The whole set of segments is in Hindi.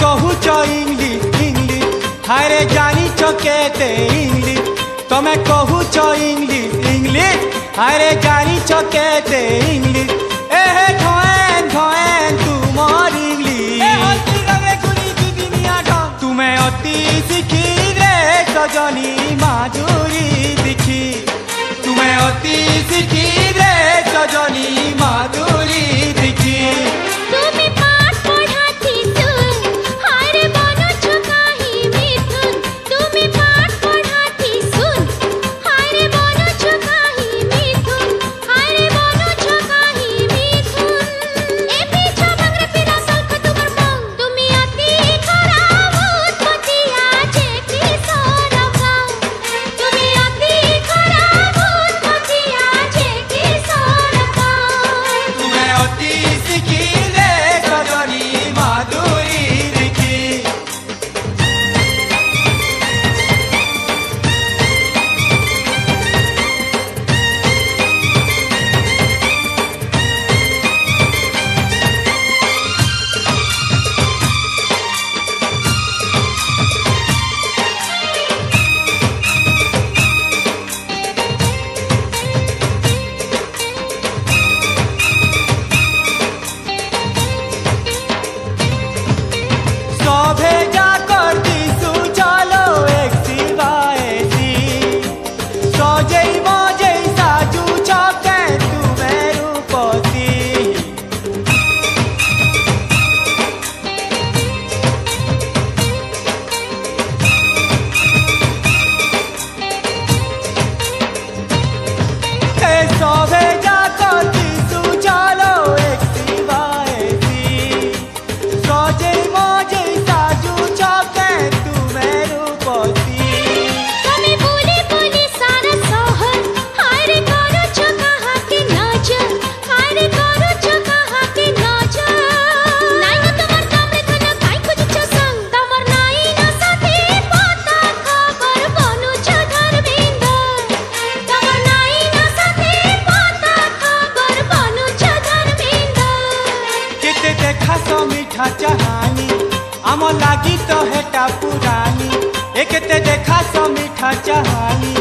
कहूच इंग्लिश इंग्लिश हाय जानी केते इंग्लिश तुम्हें कहूच इंग्लिश इंग्लिश हाय जानी केते इंग्लिश एहे धोएन धोएन तुमर इंग्लिश तुम्हें अति शिखी रे सजनी माधुरी दिखी तुम्हें अति शिखी रे सजनी माधुरी दिखी चाहानी आम लागी तो हेटा पुरानी एकते देखा सो मीठा चाहानी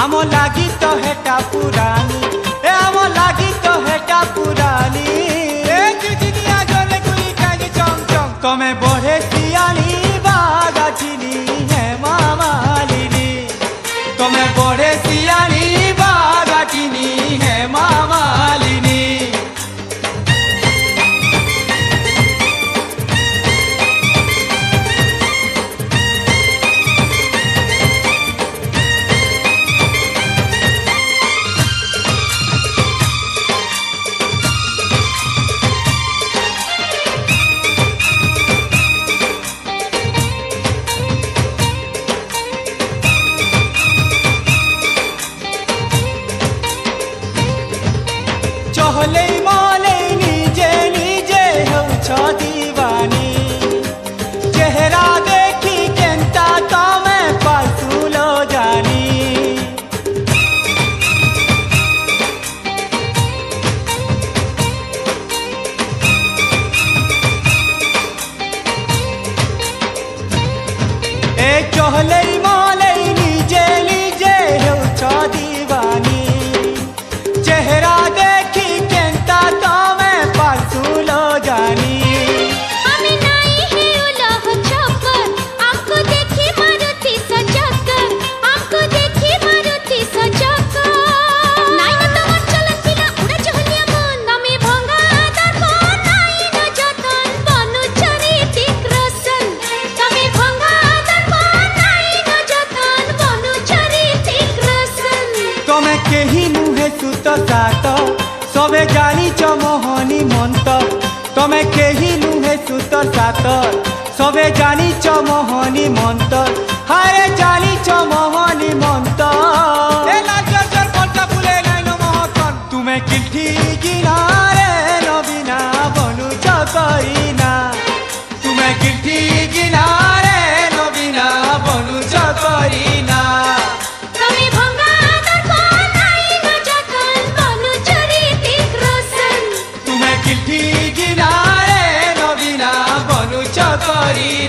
आम लागी तो हेटा पुरानी ए आम लागी तो हेटा पुरानी ए जुजिनिया गले गुली कागे चम चम तमे बढ़े सियानी बागा चिनी है मामालिनी तमे बढ़े सियानी बागा चिनी है मामालिनी चहले माले निजे निजे हो दीवानी चेहरा देखी केंता तमे पासुलो जानी ए चहले माले निजे निजे हो दीवानी चेहरा देखी केंता तमे पासुलो जानी हमें नहीं है उलह चक्कर आपको देखी मारुति सचक्कर आपको देखी मारुति सचक्कर नहीं न तमर चलन पिला उड़ा चहलिया मन दमे भंगा दर्पण नहीं न जतन बनु चरितिक रसन दमे भंगा दर्पण नहीं न जतन बनु चरितिक रसन तमे केही नुहे सुत सात सबे जानी मोहनी मंत तमे केही नुहे सुत सात सबे जानी मोहनी मंत हारे जानी मोहनी मंत तुम्हें किठी किनारे नबीना बनु चकईना तुम्हें किठी किनारे नबीना बनु चकईना किनारे नबीना बनु चकईना। करी